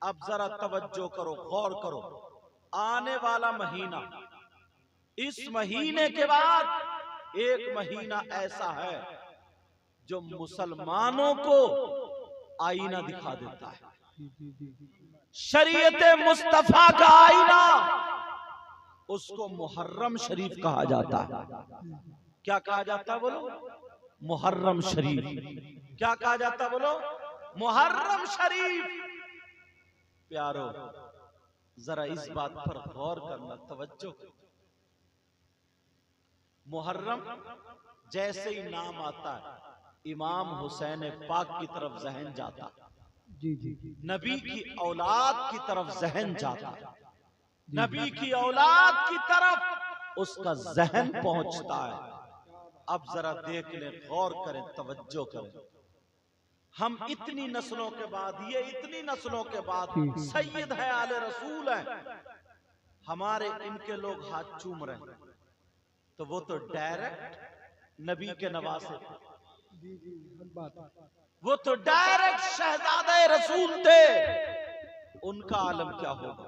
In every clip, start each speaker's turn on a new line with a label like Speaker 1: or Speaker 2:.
Speaker 1: अब जरा तवज्जो करो, गौर करो। आने वाला महीना, इस महीने के बाद एक महीना ऐसा है जो मुसलमानों को आईना दिखा देता है। शरीयत मुस्तफा का आईना, उसको मुहर्रम शरीफ कहा जाता है। क्या कहा जाता है बोलो? मुहर्रम शरीफ। क्या कहा जाता है बोलो? मुहर्रम शरीफ। प्यारो, जरा इस बात पर गौर करना, तवज्जो करो। मुहर्रम जैसे ही नाम आता है इमाम हुसैन पाक की तरफ जहन जाता, नबी की औलाद की तरफ जहन जाता, नबी की औलाद की तरफ उसका जहन पहुंचता है। अब जरा देख लें, गौर करें, तवज्जो करें। हम इतनी नस्लों के बाद, ये इतनी नस्लों के बाद सैयद है, आले रसूल है, हमारे इनके लोग हाथ चूम रहे हैं, तो वो तो डायरेक्ट नबी के नवासे थे, वो तो डायरेक्ट शहजादे रसूल थे। उनका आलम क्या होगा?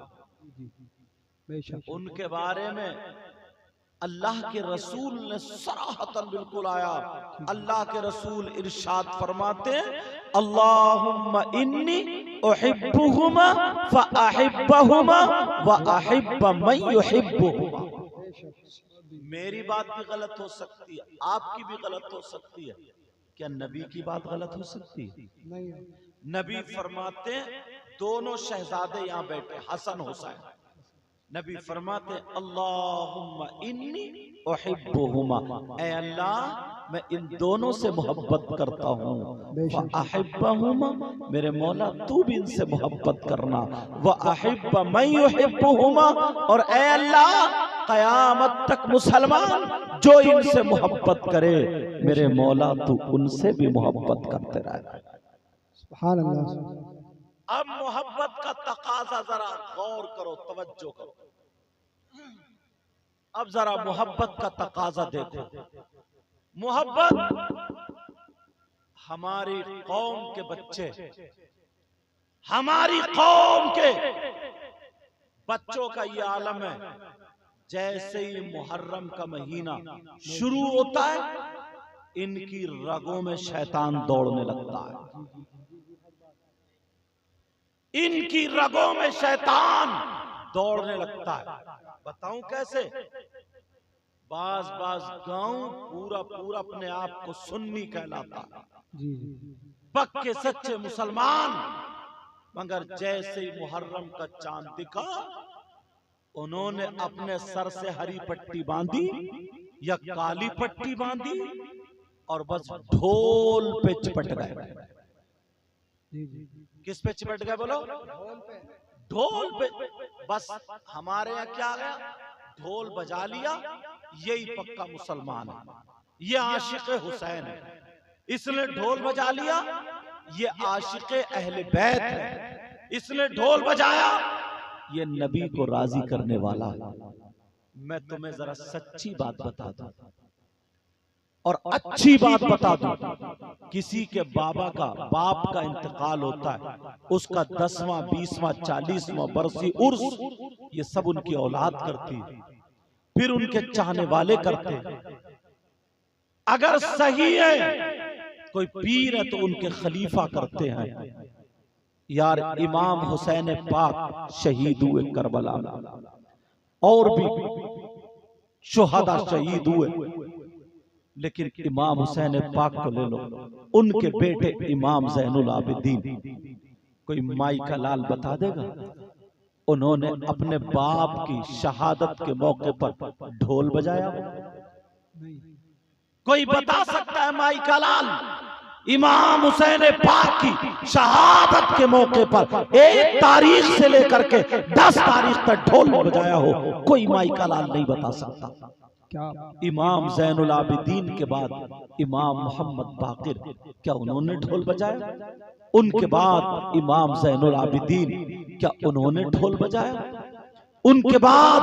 Speaker 1: उनके बारे में अल्लाह के रसूल ने सराहतन बिल्कुल आया। अल्लाह के रसूल इरशाद फरमाते हैं, अल्लाहुम्मा इन्नी उहिब्बुहुमा फअहिब्बहुमा व अहिब्ब मन युहिब्बुहुमा। मेरी बात भी गलत हो सकती है, आपकी भी गलत हो सकती है, क्या नबी की बात गलत हो सकती है? नहीं। नबी फरमाते हैं, दोनों शहजादे यहां बैठे, हसन हुसैन, नबी फरमाते अल्लाहुम्मा इन्नी उहिब्बुहुमा, ऐ अल्लाह मैं इन दोनों से मोहब्बत करता हूँ, व अहिब्बहुमा, मेरे मौला तू भी इनसे मोहब्बत करना, व अहिब्ब मन युहिब्बुहुमा, और ऐ अल्लाह क़यामत तक मुसलमान जो इनसे मोहब्बत करे, मेरे मौला तू उनसे भी मोहब्बत करते रहे। सुभान अल्लाह। अब मोहब्बत का तकाजा जरा गौर करो, तवज्जो करो। अब जरा मोहब्बत का तकाजा देखो। मोहब्बत हमारी कौम के बच्चे, हमारी कौम के बच्चों का ये आलम है। जैसे ही मुहर्रम का महीना शुरू होता है, इनकी रगों में शैतान दौड़ने लगता है, इनकी रगों में शैतान दौड़ने लगता है। बताऊं कैसे? बाज गांव पूरा पूरा अपने आप को सुन्नी कहलाता है, पक्के सच्चे मुसलमान, मगर जैसे ही मुहर्रम का चांद दिखा, उन्होंने अपने सर से हरी पट्टी बांधी या काली पट्टी बांधी और बस ढोल पे चिपट गए। किस पे चिपट गए बोलो? ढोल पे। बस हमारे यहाँ क्या गया? ढोल बजा लिया, यही पक्का मुसलमान है, ये आशिक हुसैन है, इसने ढोल बजा लिया, ये आशिक अहले बैत है, इसने ढोल बजाया, ये नबी को राजी करने वाला है। मैं तुम्हें जरा सच्ची बात बता दूं और अच्छी बात बता दूं, किसी के बाप का इंतकाल होता है, उसका 10वां 20वां 40वां बरसी उर्स, ये सब उनकी औलाद करती है, फिर उनके चाहने वाले करते। अगर सही है, कोई पीर है तो उनके खलीफा करते हैं। यार इमाम हुसैन पाक शहीद हुए करबला में, और भी शुहदा शहीद हुए, लेकिन इमाम हुसैन पाक को ले लो, उनके बेटे इमाम ज़ैनुल आबिदीन, कोई माई का लाल बता देगा? उन्होंने अपने बाप की शहादत के मौके पर ढोल बजाया? कोई बता सकता है माई का लाल इमाम हुसैन पाक की शहादत के मौके पर 1 तारीख से लेकर के 10 तारीख तक ढोल बजाया हो? कोई माई का लाल नहीं बता सकता। क्या इमाम ज़ैनुल आबिदीन के बाद इमाम मोहम्मद बाकिर, क्या उन्होंने ढोल बजाया? उनके बाद इमाम ज़ैनुल आबिदीन, क्या उन्होंने ढोल बजाया? उनके बाद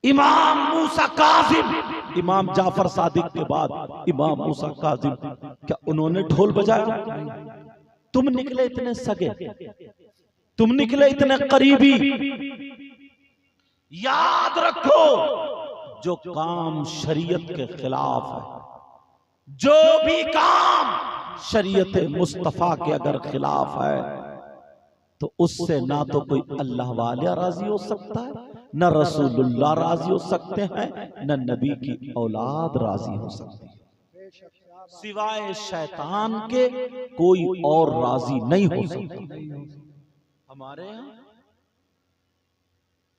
Speaker 1: इमाम मूसा काज़िम, इमाम जाफर सादिक के बाद इमाम मूसा काज़िम, क्या उन्होंने ढोल बजाया? तुम निकले इतने सगे, तुम निकले इतने करीबी। याद रखो, जो काम शरीयत के खिलाफ है, जो भी काम शरीयत मुस्तफा के अगर खिलाफ है, तो उससे ना तो कोई अल्लाह वाला राजी हो सकता है, न रसूलुल्लाह राजी हो सकते हैं, न नबी की औलाद राजी हो सकती है। सिवाय शैतान के कोई और राजी नहीं हो सकता। हमारे यहाँ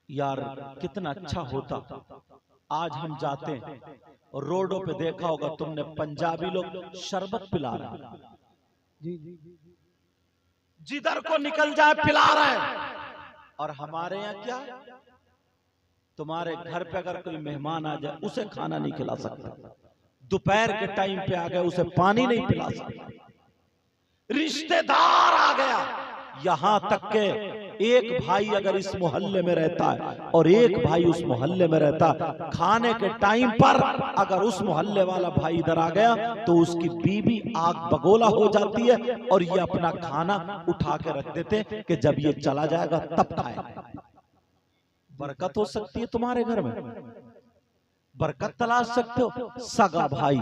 Speaker 1: यार कितना अच्छा होता, आज हम जाते हैं और रोडों पे देखा होगा तुमने, पंजाबी लोग शरबत पिला रहे हैं, जिधर को निकल जाए पिला रहे हैं। और हमारे यहाँ क्या, तुम्हारे घर पे अगर कोई मेहमान आ जाए उसे खाना नहीं खिला सकता, दोपहर के टाइम पे आ गए उसे पानी नहीं पिला सकता, रिश्तेदार आ गया, यहां तक के एक भाई अगर इस मोहल्ले में रहता है और एक भाई उस मोहल्ले में रहता, खाने के टाइम पर अगर उस मोहल्ले वाला भाई इधर आ गया तो उसकी बीवी आग बगोला हो जाती है और ये अपना खाना उठा के रख देते कि जब ये चला जाएगा तब खाएगा। बरकत हो सकती है तुम्हारे घर में, बरकत तलाश सकते हो। सगा भाई,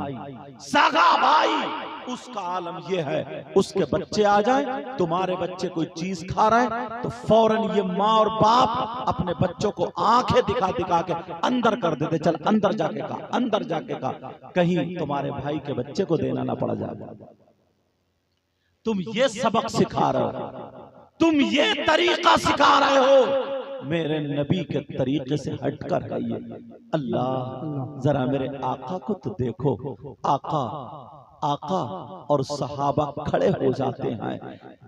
Speaker 1: सगा भाई उसका आलम ये है, उसके बच्चे आ जाएं, तुम्हारे बच्चे कोई चीज खा रहे हैं तो फौरन ये माँ और बाप अपने बच्चों को आंखें दिखा दिखा के अंदर कर देते, चल अंदर जाके खा, अंदर जाके खा, कहीं तुम्हारे भाई के बच्चे को देना ना पड़ जाए। तुम ये सबक सिखा रहे हो, तुम ये तरीका सिखा रहे हो, मेरे नबी के तरीके से हटकर आइए। अल्लाह जरा मेरे आका को तो देखो, आका आका और सहाबा खड़े हो जाते हैं,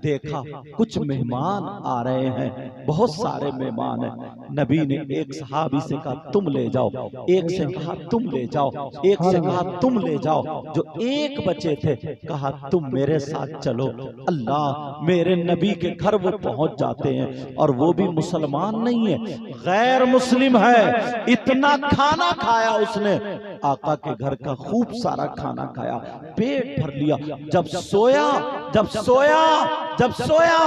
Speaker 1: देखा कुछ मेहमान आ रहे हैं, बहुत सारे मेहमान हैं। नबी ने एक सहाबी से कहा तुम ले जाओ, एक से कहा तुम ले जाओ, एक से कहा तुम ले जाओ, जो एक बचे थे कहा तुम मेरे साथ चलो। अल्लाह, मेरे नबी के घर वो पहुंच जाते हैं और वो भी मुसलमान नहीं है, गैर मुस्लिम है। इतना खाना खाया उसने, आका के घर का खूब सारा खाना खाया, पेट भर लिया। जब सोया जब सोया जब सोया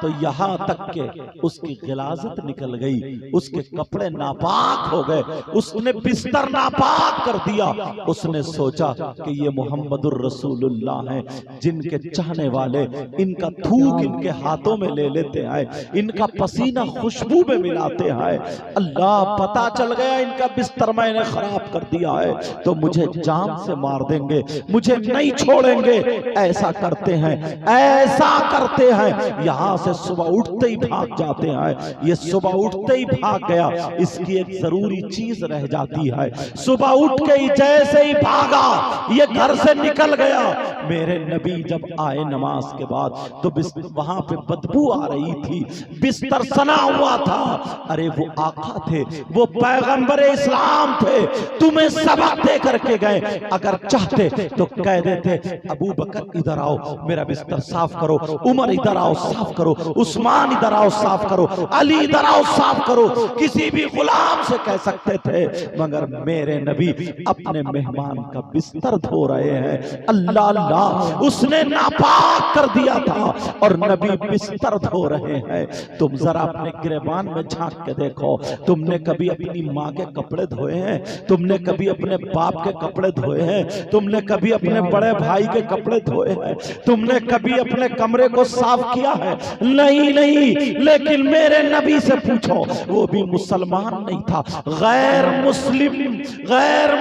Speaker 1: तो यहां तक के उसकी गिलाजत निकल गई, उसके कपड़े नापाक हो गए, उसने बिस्तर नापाक कर दिया। उसने सोचा कि ये मोहम्मदुर रसूलुल्लाह हैं, जिनके चाहने वाले इनका थूक इनके हाथों में ले लेते हैं, इनका पसीना खुशबू में मिलाते हैं। अल्लाह, पता चल गया इनका बिस्तर मैंने खराब कर दिया है तो मुझे जान से मार देंगे, मुझे नहीं छोड़ेंगे। ऐसा करते हैं, ऐसा करते हैं, यहां से सुबह उठते ही भाग जाते हैं। ये सुबह उठते ही भाग गया, इसकी एक जरूरी चीज रह जाती है। सुबह उठ के ही जैसे ही भागा, ये घर से निकल गया। मेरे नबी जब आए नमाज के बाद तो वहां पे बदबू आ रही थी, बिस्तर सना हुआ था। अरे वो आका थे, वो पैगंबर इस्लाम थे, तुम्हें सबक दे करके गए। अगर चाहते तो कह देते अबू बकर इधर आओ मेरा बिस्तर साफ करो, उमर इधर आओ साफ करो, उस्मान इधर आओ साफ करो, अली इधर आओ साफ करो, किसी भी गुलाम से कह सकते थे। मगर मेरे नबी अपने मेहमान का बिस्तर धो रहे हैं। अल्लाह अल्लाह, उसने नापाक कर दिया था और नबी बिस्तर धो रहे हैं। तुम जरा अपने गिरेबान में झांक के देखो, तुमने कभी अपनी माँ के कपड़े धोए हैं? तुमने कभी अपने बाप के कपड़े धोए हैं? तुमने कभी अपने बड़े भाई के कपड़े धोए हैं? तुमने कभी अपने कमरे को साफ किया है? नहीं नहीं। लेकिन मेरे नबी से पूछो, वो भी मुसलमान नहीं था, गैर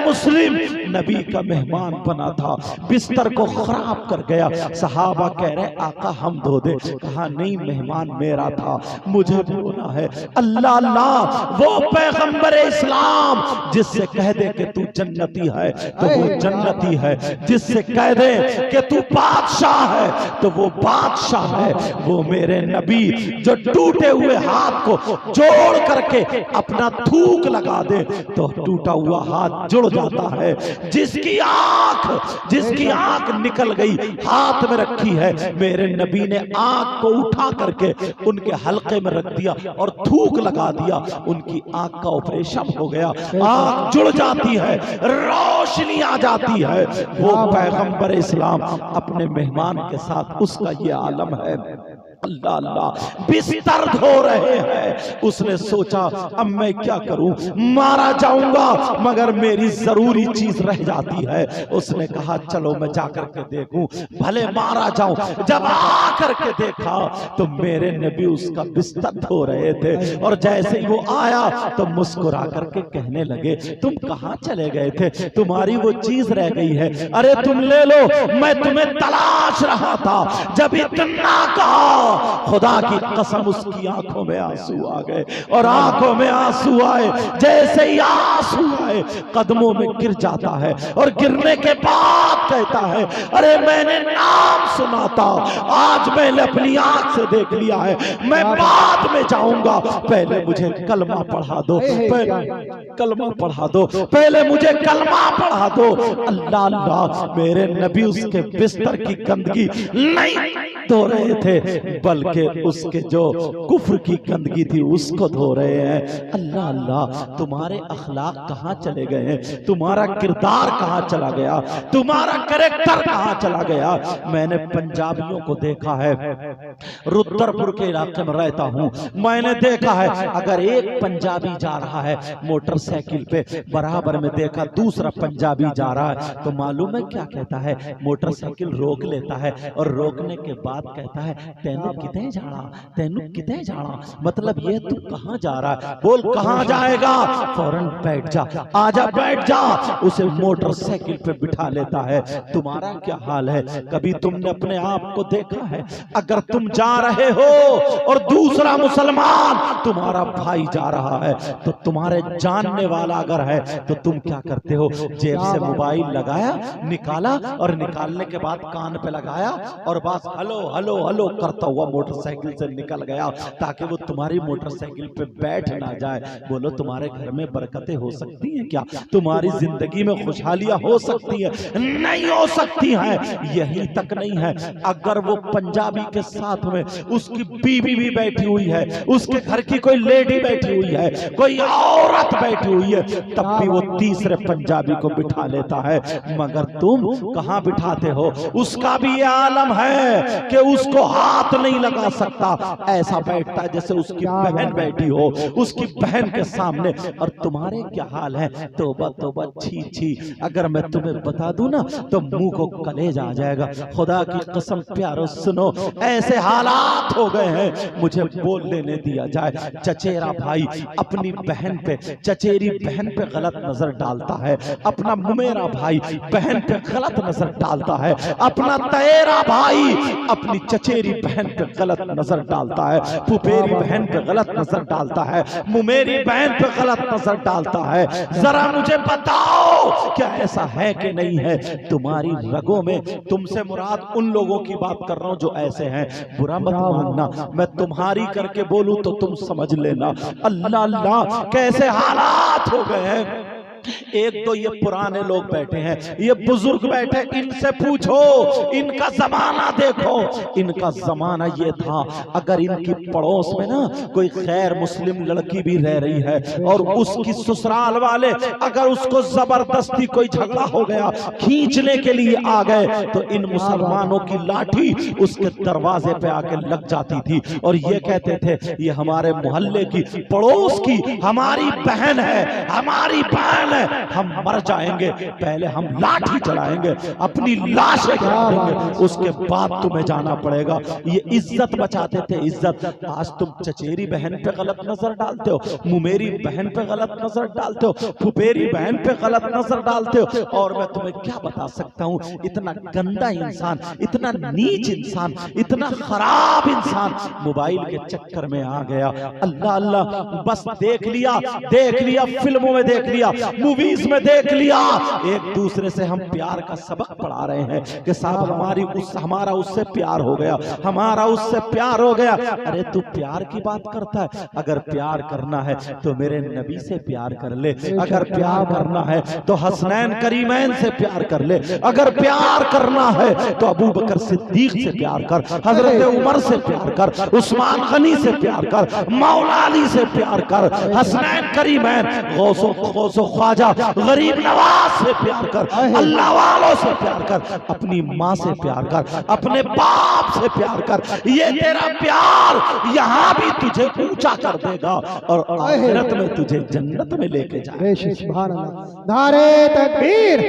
Speaker 1: मुस्लिम नबी का मेहमान बना था, बिस्तर को खराब कर गया। सहाबा कह रहे आका हम धो दे, कहा नहीं मेहमान मेरा था, मुझे धोना है। अल्लाह अल्लाह, वो पैगंबर इस्लाम जिससे कह दे कि तू जन्नती है तो वो जन्नती है, जिससे कह दे कि तू बादशाह है तो वो बादशाह है। वो मेरे नबी जो टूटे हुए हाथ को जोड़ करके अपना थूक लगा दे तो टूटा हुआ हाथ जुड़ जाता है। जिसकी आंख निकल गई हाथ में रखी है, मेरे नबी ने आंख को उठा करके उनके हल्के में रख दिया और थूक लगा दिया, उनकी आंख का ऑपरेशन हो गया, आंख जुड़ जाती है, रोशनी आ जाती है। वो पैगंबर इस्लाम अपने मेहमान के साथ उसका ये आलम है। अल्लाह अल्लाह, बिस्तर धो रहे हैं। उसने सोचा अब मैं क्या करूं, मारा जाऊंगा मगर मेरी जरूरी चीज रह जाती है। उसने कहा चलो मैं जाकर के देखूं, भले मारा जाऊं। जब आकर के देखा तो मेरे नबी उसका बिस्तर धो रहे थे, और जैसे ही वो आया तो मुस्कुरा करके कहने लगे तुम कहां चले गए थे, तुम्हारी वो चीज रह गई है, अरे तुम ले लो, मैं तुम्हें तलाश रहा था। जब इतना कहा खुदा की कसम उसकी आंखों में आंसू आ गए, और आंखों में आंसू आए, जैसे ही आंसू आए कदमों में गिर जाता है, और गिरने के बाद कहता है अरे मैंने नाम सुना था, आज मैंने अपनी आंख से देख लिया है, मैं बाद में जाऊंगा, पहले मुझे कलमा पढ़ा दो, कलमा पढ़ा दो, पहले मुझे कलमा पढ़ा दो। अल्लाह अल्लाह, मेरे नबी उसके बिस्तर की गंदगी नहीं धो रहे थे, बल्कि उसके जो कुफ्र की गंदगी थी उसको धो रहे हैं। अल्लाह अल्लाह, तुम्हारे अखलाक कहाँ चले गए हैं, तुम्हारा किरदार कहाँ चला गया, तुम्हारा कैरेक्टर कहाँ चला गया। मैंने पंजाबियों को देखा है, रुद्रपुर के इलाके में रहता हूँ, मैंने देखा है अगर एक पंजाबी जा रहा है मोटरसाइकिल पे, बराबर में देखा दूसरा पंजाबी जा रहा है, तो मालूम है क्या कहता है, मोटरसाइकिल रोक लेता है, और रोकने के बाद कहता है तेनू कितने जाना, तेनू कितने जाना, मतलब ये तू कहाँ जा रहा है, बोल कहाँ जाएगा, फौरन बैठ जा, आजा बैठ जा, उसे मोटरसाइकिल पे बिठा लेता है। तुम्हारा क्या हाल है, कभी तुमने अपने आप को देखा है, अगर तुम जा रहे हो और दूसरा मुसलमान तुम्हारा भाई जा रहा है, तो तुम्हारे जानने वाला अगर है तो तुम क्या करते हो, जेब से मोबाइल लगाया, निकाला, और निकालने के बाद कान पे लगाया, और बस हेलो हेलो हेलो करता हुआ मोटरसाइकिल से निकल गया, ताकि वो तुम्हारी मोटरसाइकिल पे बैठ ना जाए। बोलो तुम्हारे घर में बरकतें हो सकती हैं क्या, तुम्हारी जिंदगी में खुशहालियां हो सकती है, नहीं हो सकती हैं। यही तक नहीं है, अगर वो पंजाबी के साथ में उसकी बीवी भी बैठी हुई है, उसके घर की कोई लेडी बैठी हुई है, कोई औरत बैठी हुई है, तब भी वो तीसरे पंजाबी को बिठा लेता है। मगर तुम कहां बिठाते हो, उसका भी ये आलम है कि उसको हाथ नहीं लगा सकता, ऐसा बैठता है जैसे उसकी बहन बैठी हो, उसकी बहन के सामने। और तुम्हारे क्या हाल है, तौबा तौबा, छी छी, अगर मैं तुम्हें बता दूं ना तो मुंह को कलेजा आ जाएगा। खुदा की कसम प्यारो सुनो, ऐसे हालात हो गए हैं, मुझे बोल लेने दिया जाए। चचेरा भाई अपनी बहन पे, चचेरी बहन पे गलत नजर डालता है, अपना मुमेरा भाई बहन पे गलत नजर डालता है, अपना तेरा भाई अपनी चचेरी बहन पे गलत नजर डालता है, फुफेरी बहन पे गलत नजर डालता है, मुमेरी बहन पे गलत नजर डालता है। जरा मुझे बताओ क्या ऐसा है कि नहीं है तुम्हारी रगों में? तुमसे मुराद उन लोगों की बात कर रहा हूं जो ऐसे हैं, बुरा मत मानना, मैं तुम्हारी करके बोलूं तो तुम समझ लेना। अल्लाह अल्लाह, कैसे हालात हो गए हैं। एक तो ये पुराने लोग बैठे हैं, ये बुजुर्ग बैठे, इनसे पूछो, इनका जमाना देखो, इनका जमाना ये था, अगर इनकी पड़ोस में ना कोई गैर मुस्लिम लड़की भी रह रही है और उसकी ससुराल वाले अगर उसको जबरदस्ती कोई झगड़ा हो गया, खींचने के लिए आ गए, तो इन मुसलमानों की लाठी उसके दरवाजे पे आके लग जाती थी, और ये कहते थे ये हमारे मोहल्ले की, पड़ोस की हमारी बहन है, हमारी बहन, हम मर जाएंगे, पहले हम लाठी चलाएंगे, अपनी लाशें गिरा देंगे, उसके बाद तुम्हें जाना पड़ेगा। ये इज्जत बचाते थे, इज्जत। आज तुम चचेरी बहन पे गलत नजर डालते हो, मुमेरी बहन पे गलत नजर डालते हो, फुफेरी बहन पे गलत नजर डालते हो, और मैं तुम्हें क्या बता सकता हूँ, इतना गंदा इंसान, इतना नीच इंसान, इतना खराब इंसान मोबाइल के चक्कर में आ गया। अल्लाह अल्लाह, बस देख लिया, फिल्मों में देख लिया, मूवीज में देख लिया, एक दूसरे से हम प्यार का सबक पढ़ा रहे हैं कि साहब हमारा उससे प्यार हो गया, हमारा उससे प्यार हो गया। अरे तू प्यार की बात करता है, अगर प्यार करना है तो मेरे नबी से प्यार कर ले, अगर प्यार करना है तो हसनैन करीमैन से प्यार कर ले, अगर प्यार करना है तो अबू बकर सिद्दीक से प्यार कर, हजरत उमर से प्यार कर, उस्मान गनी से प्यार कर, मौला अली से प्यार कर, हसनैन करीमैन, गौसो ख्वाजा गरीब नवाज से प्यार कर, अल्लाह वालों से प्यार कर, अपनी माँ से प्यार कर, अपने बाप से प्यार कर। ये तेरा प्यार यहाँ भी तुझे ऊंचा कर देगा और आखिरत में तुझे जन्नत में लेके जाएगा।
Speaker 2: सुभान अल्लाह। नारे तकबीर,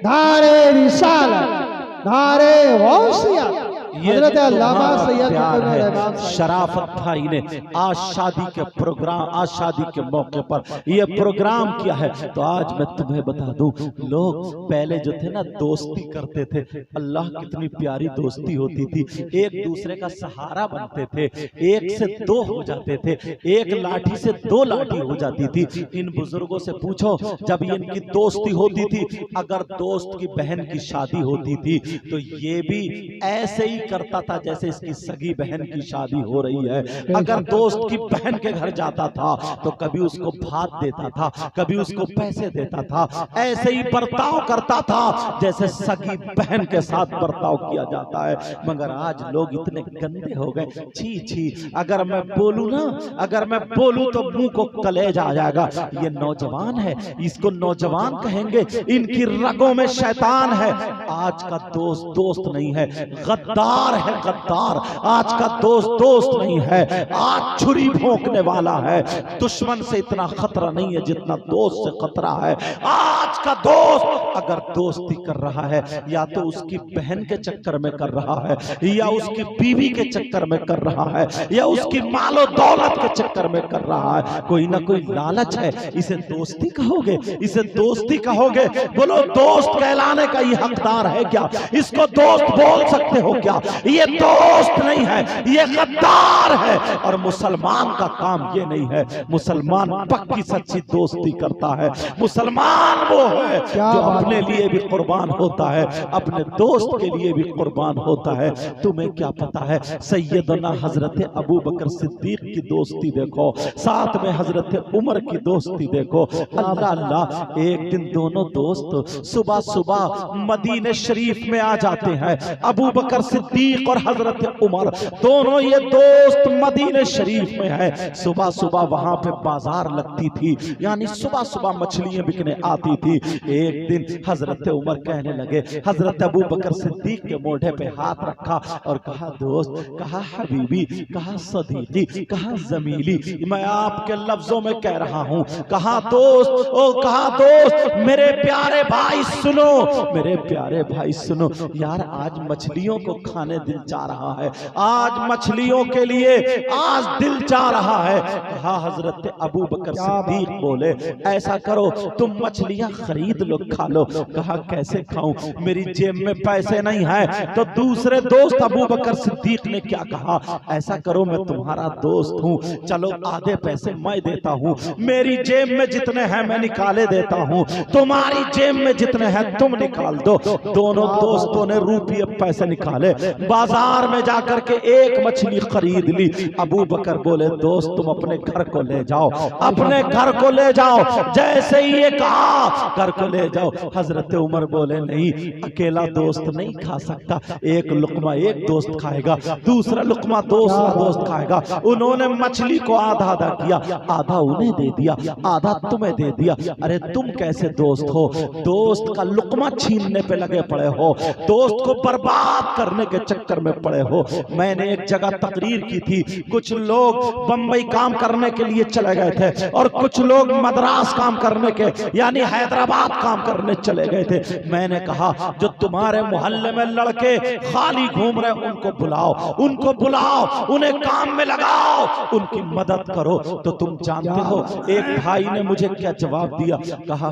Speaker 2: नारे रिसालत, नारे गौसियत। हज़रत अल्लामा सैयद
Speaker 1: शराफत भाई ने आज शादी के प्रोग्राम, आज शादी के मौके पर ये प्रोग्राम किया है। तो आज मैं तुम्हें बता दूं, लोग पहले जो थे ना दोस्ती करते थे, अल्लाह कितनी प्यारी दोस्ती होती थी। एक दूसरे का सहारा बनते थे, एक से दो हो जाते थे, एक लाठी से दो लाठी हो जाती थी। इन बुजुर्गों से पूछो जब इनकी दोस्ती होती थी, अगर दोस्त की बहन की शादी होती थी तो ये भी ऐसे ही करता था जैसे इसकी सगी बहन की शादी हो रही है। अगर दोस्त की बहन के घर जाता था तो कभी उसको भात देता था, कभी उसको पैसे देता था, ऐसे ही बर्ताव करता था जैसे सगी बहन के साथ बर्ताव किया जाता है। मगर आज लोग इतने गंदे हो गए, छी छी। अगर मैं बोलूं ना, अगर मैं बोलूं तो मुंह को कलेजा आ जाएगा। ये नौजवान है, इसको नौजवान कहेंगे, इनकी रगों में शैतान है। आज का दोस्त दोस्त नहीं है, गद्दार है, गद्दार। आज का दोस्त दोस्त नहीं है, आज छुरी भोंकने वाला है। दुश्मन से इतना खतरा नहीं है जितना दोस्त से खतरा है। आज का दोस्त अगर दोस्ती कर रहा है या तो उसकी बहन के चक्कर में कर रहा है, या उसकी बीवी के चक्कर में कर रहा है, या उसकी मालो दौलत के चक्कर में कर रहा है। कोई ना कोई लालच है, इसे दोस्ती कहोगे, इसे दोस्ती कहोगे? बोलो, दोस्त कहलाने का ये हकदार है क्या? इसको दोस्त बोल सकते हो क्या? ये दोस्त नहीं है, ये गद्दार है। और मुसलमान का काम ये नहीं है। मुसलमान पक्की सच्ची दोस्ती करता है। मुसलमान वो है जो अपने लिए भी कुर्बान होता है, अपने दोस्त के लिए भी कुर्बान होता है। तुम्हें क्या पता है, सैयदना हजरत अबू बकर सिद्दीक की दोस्ती देखो, साथ में हजरत उमर की दोस्ती देखो। अल्लाह अल्लाह, एक दिन दोनों दोस्त सुबह सुबह मदीने शरीफ में आ जाते हैं। अबू बकर सिद्दीक और हजरत उमर दोनों ये दोस्त मदीने शरीफ में है। सुबह सुबह वहां पे बाजार लगती थी, यानी सुबह सुबह मछलियां बिकने आती थी। एक दिन हजरत उमर कहने लगे, हजरत अबू बकर सिद्दीक के मोढ़े पे हाथ रखा और कहा, दोस्त, कहा हबीबी, कहा सदीकी, कहा जमीली। मैं आपके लफ्जों में कह रहा हूं, कहा दोस्त, ओ कहा दोस्त, मेरे प्यारे भाई सुनो, मेरे प्यारे भाई सुनो। यार आज मछलियों को खाने दिल चाह रहा है, आज मछलियों के लिए आज दिल चाह रहा है। कहा हजरत अबू बकर सिद्दीक बोले, ऐसा करो तुम मछलियां खरीद लो, खा लो। कहा कैसे खाऊं, मेरी जेब में पैसे नहीं है। तो दूसरे दोस्त अबू बकर सिद्दीक ने क्या कहा, ऐसा करो मैं तुम्हारा दोस्त हूं, चलो आधे पैसे मैं देता हूं, मेरी जेब में जितने हैं मैं निकाले देता हूं, तुम्हारी जेब में जितने हैं तुम निकाल दो। दोनों दोस्तों ने रुपये पैसे निकाले, बाजार में जाकर के एक मछली खरीद ली। अबू बकर बोले, दोस्त तुम अपने घर को ले जाओ, अपने घर को ले जाओ। जैसे ही ये कहा घर को ले जाओ, हजरत उमर बोले, नहीं, अकेला दोस्त नहीं खा सकता, एक लुकमा एक दोस्त खाएगा, दूसरा लुकमा दूसरा दोस्त खाएगा। उन्होंने मछली को आधा आधा किया, आधा उन्हें दे दिया, आधा तुम्हें दे दिया। अरे तुम कैसे दोस्त हो, दोस्त का लुकमा छीनने पे लगे पड़े हो, दोस्त को बर्बाद करने के चक्कर में पड़े हो। मैंने एक जगह तकरीर की थी, कुछ लोग बंबई काम करने के लिए चले गए थे और कुछ लोग मद्रास काम करने के यानी हैदराबाद काम करने चले गए थे। मैंने कहा, जो तुम्हारे मोहल्ले में लड़के खाली घूम रहे उनको बुलाओ, उनको बुलाओ, उन्हें काम में लगाओ, उनकी मदद करो। तो तुम जानते हो एक भाई ने मुझे क्या जवाब दिया, कहा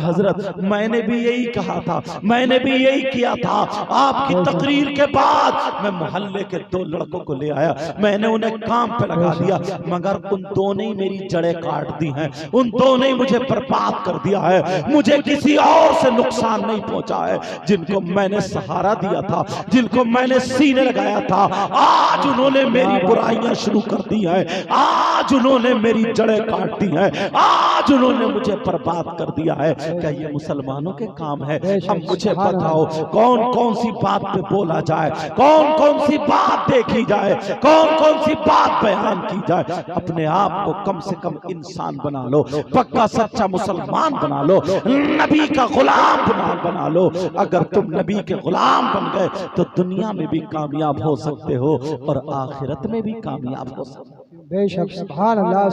Speaker 1: हजरत मैंने भी यही कहा था, मैंने भी यही किया था। आपकी तकरीर के बाद मैं मोहल्ले के दो लड़कों को ले आया, मैंने उन्हें काम पे लगा दिया, मगर उन दोनों ही मेरी जड़ें काट दी हैं, उन दोनों ही मुझे बर्बाद कर दिया है। मुझे किसी और से नुकसान नहीं पहुंचा है। जिनको मैंने सहारा दिया था, जिनको मैंने सीने लगाया था, आज उन्होंने मेरी बुराइयां शुरू कर दी हैं, आज उन्होंने मेरी जड़ें काट दी हैं, आज आज उन्होंने मुझे बर्बाद कर दिया है। क्या ये मुसलमानों के काम है? अब मुझे बताओ कौन कौन सी बात पे बोला जाए, कौन कौन सी बात देखी जाए, कौन कौन सी बात बयान की जाए। अपने आप को कम से कम इंसान बना लो, पक्का सच्चा मुसलमान बना लो, नबी का गुलाम बना लो। अगर तुम नबी के गुलाम बन गए तो दुनिया में भी कामयाब हो सकते हो और आखिरत में भी कामयाब हो सकते हो।
Speaker 2: बेशक, सुभान अल्लाह,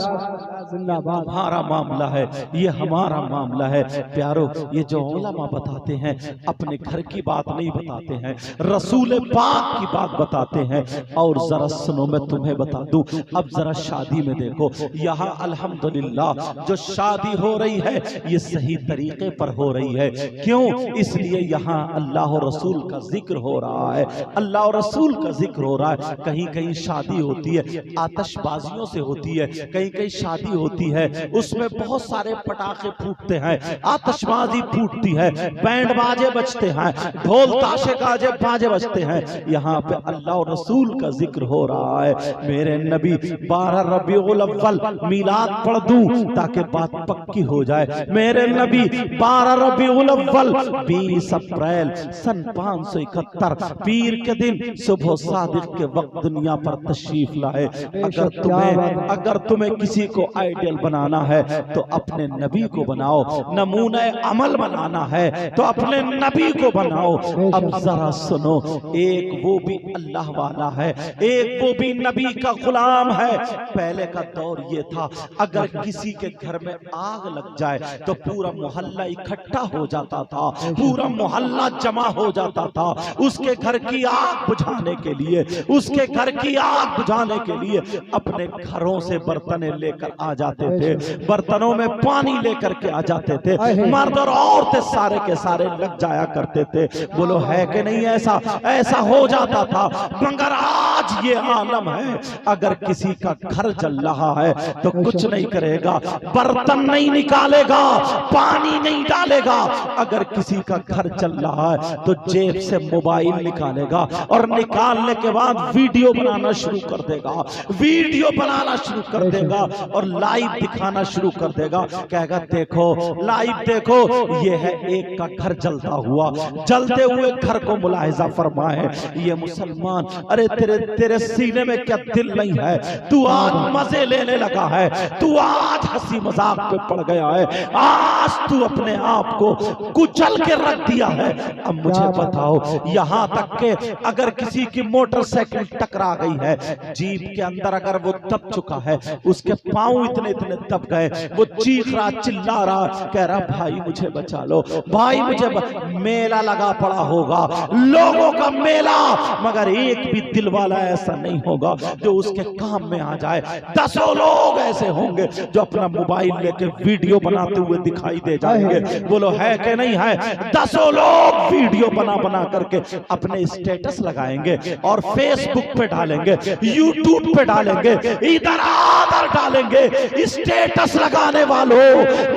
Speaker 2: जिंदाबाद।
Speaker 1: हमारा मामला है, ये हमारा मामला है। प्यारो, ये जो उलमा बताते हैं अपने घर की बात नहीं बताते हैं, रसूल पाक की बात बताते हैं। और जरा सुनो, मैं तुम्हें बता दूं, अब जरा शादी में देखो, यहाँ अल्हम्दुलिल्लाह जो शादी हो रही है ये सही तरीके पर हो रही है। क्यों? इसलिए यहाँ अल्लाह और रसूल का जिक्र हो रहा है, अल्लाह और रसूल का जिक्र हो रहा है। कहीं कहीं शादी होती है आतिशबाजी से होती है, कहीं कहीं शादी होती है उसमें बहुत सारे पटाखे फूटते हैं, आतिशबाजी फूटती है, बैंड बाजे बजते हैं, ढोल ताशे गाजे बाजे बजते हैं। यहाँ पे अल्लाह और रसूल का जिक्र हो रहा है। मेरे नबी 12 रबीउल अव्वल मीलाद पढ़ दूं ताकि बात पक्की हो जाए। मेरे नबी 12 रबीउल अव्वल 20 अप्रैल सन 571 पीर के दिन सुबह सादिक के वक्त दुनिया पर तशरीफ लाए। अगर तुम्हें किसी को आइडियल बनाना है तो अपने नबी को बनाओ, नमूना अमल बनाना है तो अपने नबी को बनाओ। अब जरा सुनो, एक वो भी अल्लाह वाला है, एक वो भी नबी का गुलाम है। पहले का दौर ये था, अगर किसी के घर में आग लग जाए तो पूरा मोहल्ला इकट्ठा हो जाता था, पूरा मोहल्ला जमा हो जाता था उसके घर की आग बुझाने के लिए, उसके घर की आग बुझाने के लिए अपने घरों से बर्तन लेकर आ जाते थे, बर्तनों में पानी लेकर के आ जाते थे, मर्द और औरतें सारे के सारे लग जाया करते थे। बोलो है कि नहीं? ऐसा हो जाता था। मगर आज ये आलम है, अगर किसी का घर जल रहा है तो कुछ नहीं करेगा, बर्तन नहीं निकालेगा, पानी नहीं डालेगा। अगर किसी का घर चल रहा है तो जेब से मोबाइल निकालेगा और निकालने के बाद वीडियो बनाना शुरू कर देगा, वीडियो बनाना शुरू कर देगा और लाइव दिखाना शुरू कर देगा। कहेगा देखो, लाइव देखो, ये है एक का घर जलता हुआ, जलते हुए घर को मुलाहिजा फरमाए। ये मुसलमान, अरे तेरे सीने में क्या दिल नहीं है? तू आज मजे लेने लगा है, तू आज हंसी मजाक पे पड़ गया है, आज तू अपने आप को कुचल के रख दिया है। अब मुझे बताओ, यहाँ तक के अगर किसी की मोटरसाइकिल टकरा गई है, जीप के अंदर अगर वो दब चुका है, उसके पांव इतने इतने दब गए, वो चीख रहा चिल्ला रहा, कह रहा भाई मुझे बचा लो, भाई मुझे मेला लगा पड़ा होगा, लोगों का मेला, मगर एक भी दिल वाला ऐसा नहीं होगा जो उसके काम में आ जाए। 10 लोग ऐसे होंगे जो अपना मोबाइल लेके वीडियो बनाते हुए दिखाई दे जाएंगे। बोलो है कि नहीं है? 10 लोग वीडियो बना करके अपने स्टेटस लगाएंगे और फेसबुक पे डालेंगे, यूट्यूब पे डालेंगे, इधर आधर डालेंगे। स्टेटस लगाने वालों,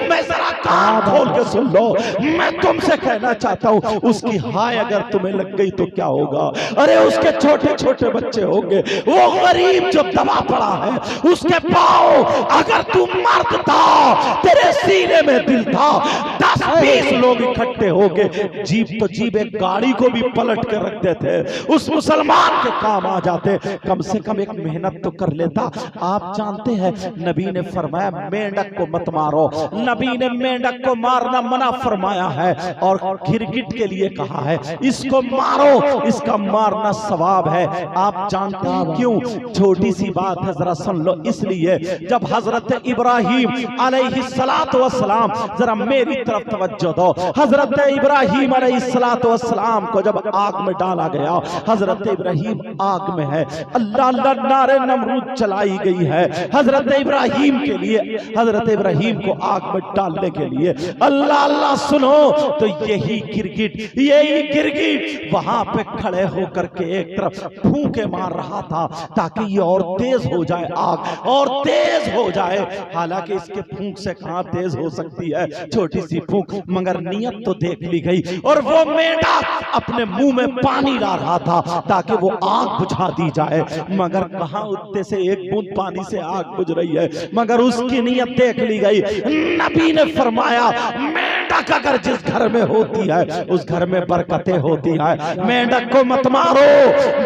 Speaker 1: मैं जरा कान खोल के सुन लो, मैं तुमसे कहना चाहता हूं, उसकी हाय अगर तुम्हें लग गई तो क्या होगा? अरे उसके छोटे छोटे बच्चे होंगे, वो गरीब जो दबा पड़ा है, उसके पांव, अगर तू मर्द था, तेरे सीने में दिल था, 10-20 लोग इकट्ठे होंगे, जीप तो जीप एक गाड़ी को भी पलट के रख देते, उस मुसलमान के काम आ जाते। कम से कम एक मेहनत तो कर लेता। आप जानते हैं नबी ने फरमाया मेंढक को मत मारो, नबी ने मेंढक को मारना मना फरमाया है और गिरगिट के लिए कहा है इसको मारो, इसका मारना सवाब है। आप जानते हैं क्यों? छोटी सी बात है, जरा सुन लो। इसलिए जब हजरत इब्राहिम अलैहिस्सलातु वस्सलाम, जरा मेरी तरफ तवज्जो दो, हजरत इब्राहिम अलैहिस्सलाम को जब आग में डाला गया, हजरत इब्राहिम आग में है, अल्लाह अल्लाह नारे नमरूद चलाई गई है हजरत इब्राहिम के लिए, हजरत इब्राहिम को आग में डालने के लिए। अल्लाह अल्लाह सुनो, तो यही गिरगिट वहां पे खड़े होकर के एक तरफ फूंके मार रहा था ताकि ये और तेज हो जाए, आग और तेज हो जाए। हालांकि इसके फूंक से कहां तेज हो सकती है, छोटी सी फूंक, मगर नियत तो देख ली गई। और वो मेंढक अपने मुंह में पानी ला रहा था ताकि वो आग बुझा दी जाए, मगर कहां उतने से एक बूंद पानी से आग बुझ रही है, मगर उसकी नीयत देख ली गई। नबी ने फरमाया मेंढक अगर जिस घर में होती है उस घर में बरकतें होती है, मेंढक को मत मारो,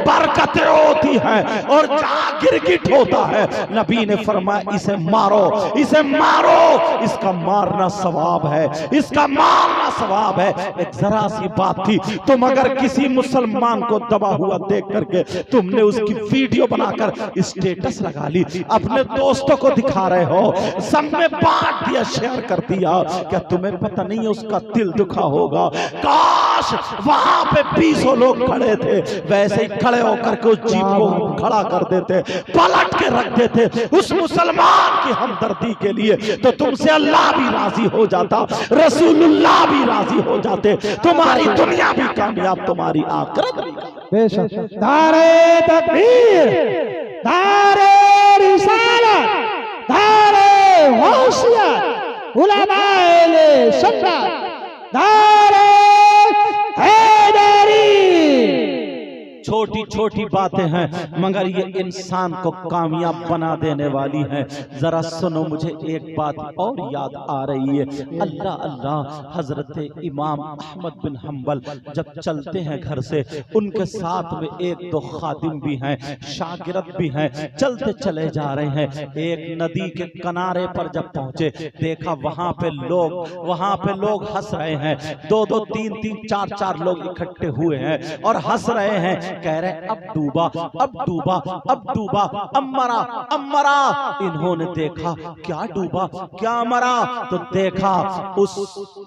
Speaker 1: बरकतें होती है, और जहां गिरगिट होता है नबी ने फरमाया इसे मारो, इसे मारो, इसका मारना सवाब है, इसका मारना सवाब है। एक जरा सी बात थी, तुम अगर किसी मुसलमान को दबा हुआ देख करके तुमने उसकी वीडियो बनाकर स्टेटस लगा ली, अपने दोस्तों को दिखा रहे हो, सब में बांट दिया, शेयर कर दिया, क्या तुम्हें पता नहीं है उसका दिल दुखा होगा? काश वहां पे 20 लोग खड़े थे, वैसे ही खड़े होकर के उस जीप को खड़ा कर देते, पलट के रख देते उस मुसलमान की हमदर्दी के लिए, तो तुमसे अल्लाह भी राजी हो जाता, रसूलुल्लाह भी राजी हो जाते, तुम्हारी दुनिया भी कामयाब, तुम्हारी आखिरत भी।
Speaker 2: बेशक नारे तकबीर, नारे रिसालत, नारे गौसियत, उलमाए सुन्नत, नारे हैदरी। छोटी छोटी बातें हैं मगर ये इंसान को कामयाब बना देने वाली हैं। जरा सुनो, मुझे एक बात और याद आ रही है। अल्लाह अल्लाह, हजरत इमाम अहमद बिन हम्बल जब चलते हैं घर से, उनके साथ में एक दो खादिम भी हैं, शागिर्द भी हैं, चलते चले जा रहे हैं। एक नदी के किनारे पर जब पहुंचे, देखा वहां पे लोग हंस रहे हैं, दो दो तीन तीन चार चार लोग इकट्ठे हुए हैं और हंस रहे हैं, कह रहे अब डूबा, अब डूबा, अब डूबा, अब मरा, अब मरा। इन्होंने देखा क्या डूबा, क्या मरा, तो देखा उस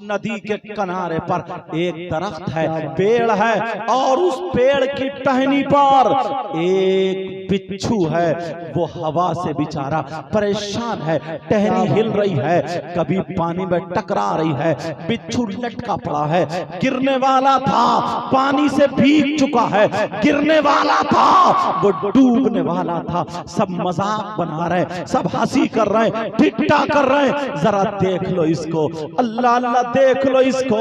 Speaker 2: नदी के किनारे पर एक दरख्त है, पेड़ है, और उस पेड़ की टहनी पर एक बिच्छू है। वो हवा से बेचारा परेशान है, टहनी हिल रही है, कभी पानी में टकरा रही है, बिच्छू लटका पड़ा है, गिरने वाला था, पानी से भीग चुका है, गिरने वाला था, वो डूबने वाला था। सब मजाक बना रहे, सब हंसी कर रहे, ठिट्ठा कर रहे, जरा देख लो इसको, अल्लाह अल्लाह देख लो इसको,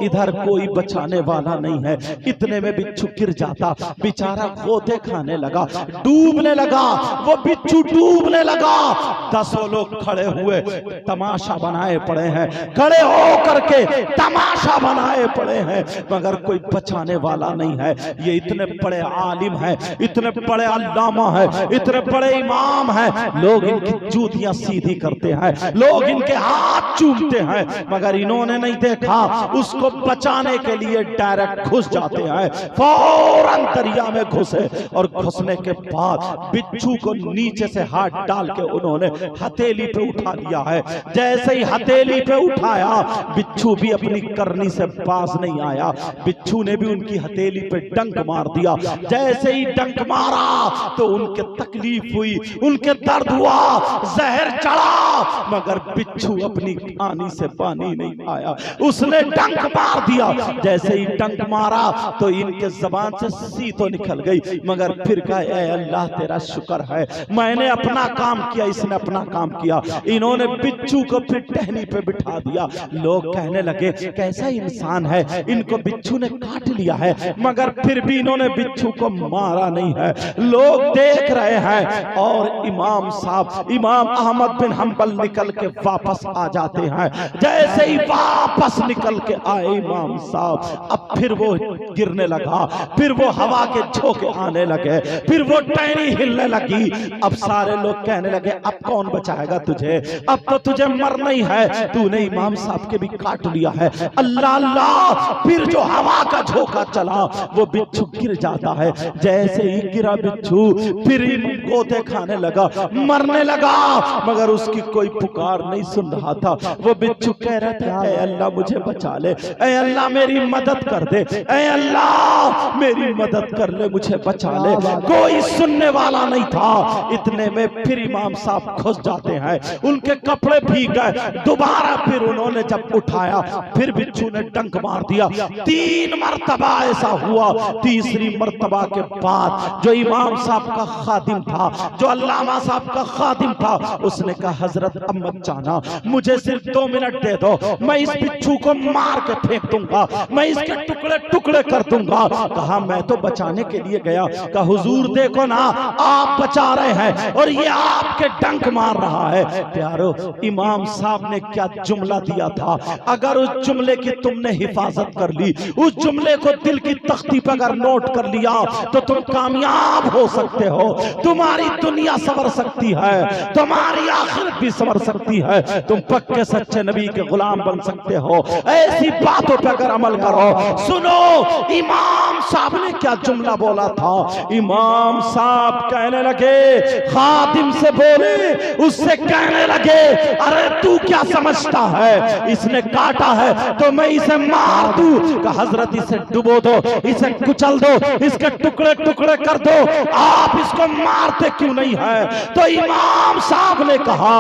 Speaker 2: इधर कोई बचाने वाला नहीं है। इतने में बिच्छू गिर जाता, बेचारा गोते खाने लगा, डूबने लगा, वो बिच्छू डूबने लगा। 10 लोग खड़े हुए तमाशा बनाए पड़े हैं, खड़े हो करके तमाशा बनाए पड़े हैं, मगर कोई बचाने वाला नहीं है। ये इतने बड़े आलिम हैं, इतने बड़े अल्लामा हैं, इतने बड़े इमाम हैं, लोग इनकी जूतियां सीधी करते हैं, लोग इनके हाथ चूमते हैं, मगर इन्होंने नहीं देखा, उसको बचाने के लिए डायरेक्ट घुस जाते हैं। फौरन दरिया में घुसे और घुसने के बाद बिच्छू को नीचे से हाथ डाल के उन्होंने हथेली पे उठा लिया है। जैसे ही हथेली पे उठाया, बिच्छू भी अपनी करनी से पास नहीं आया, बिच्छू ने भी उनकी हथेली पे डंक मार दिया। जैसे ही डंक मारा तो उनके तकलीफ हुई, उनके दर्द हुआ, जहर चढ़ा, मगर बिच्छू अपनी खानी से पानी नहीं आया, उसने डंक मार दिया। जैसे ही डंक मारा तो इनके जबान से सी तो निकल गई, मगर फिर कहा ऐ अल्लाह तेरा शुक्र है, मैंने अपना काम किया, इसने अपना काम किया। इन्होंने बिच्छू को फिर टहनी पे बिठा दिया। लोग कहने लगे कैसा इंसान है, इनको बिच्छू ने काट लिया है, मगर फिर भी इन्होंने बिच्छू को मारा नहीं है। लोग देख रहे हैं और इमाम साहब, इमाम अहमद बिन हम्बल निकल के वापस आ जाते हैं। जैसे ही वापस निकल के आए इमाम साहब, अब फिर वो गिरने लगा, फिर वो हवा के झोंके आने लगे, फिर वो टहनी हिलने लगी। अब सारे लोग कहने लगे अब कौन बचाएगा तुझे, अब तो तुझे मरना ही है, तूने इमाम साहब के भी काट लिया है। अल्लाह अल्लाह, फिर जो हवा का झोंका चला वो बिच्छू गिर जाता है। जैसे ही गिरा बिच्छू फिर गोते खाने लगा, मरने लगा, मगर उसकी कोई पुकार नहीं सुन रहा था। वो बिच्छू कह रहा था ऐ अल्लाह मुझे बचा ले, ऐ अल्लाह मेरी मदद कर दे, ऐ अल्लाह मेरी मदद कर ले, मुझे बचा ले। कोई सुनने वाला नहीं था। इतने में फिर इमाम साहब घुस जाते हैं, उनके कपड़े भीग गए। दोबारा फिर उन्होंने जब उठाया, फिर बिच्छू ने डंक मार दिया। 3 मरतबा ऐसा हुआ। तीसरी मरतबा के बाद जो इमाम साहब का खादिम था, जो अल्लामा साहब का खादिम था, उसने कहा हजरत अहमद चाना मुझे सिर्फ 2 मिनट दे दो, मैं इस बिच्छू को मार के फेंक दूंगा, मैं इसके टुकड़े टुकड़े कर दूंगा। कहा मैं तो बचाने के लिए गया। कहा हुजूर देखो ना आप बचा रहे हैं और ये आपके डंक मार रहा है। प्यारो, इमाम साहब ने क्या जुमला दिया था, अगर उस जुमले की तुमने हिफाजत कर ली, उस जुमले को दिल की तख्ती पर अगर नोट कर लिया तो तुम कामयाब हो सकते हो। तुम्हारी दुनिया संवर सकती है, तुम्हारी आखिरत भी संवर सकती है, तुम पक्के सच्चे नबी के गुलाम बन सकते हो। ऐसी बातों पर अगर अमल करो। सुनो इमाम साहब ने क्या जुमला बोला था। इमाम साहब कहने लगे, खादिम से बोले, उससे कहने लगे, अरे तू क्या समझता है, इसने काटा है तो मैं इसे मार दूं। का हजरत इसे डुबो दो, इसे कुचल दो, इसके टुकड़े टुकड़े कर दो, आप इसको मारते क्यों नहीं है। तो इमाम साहब ने कहा,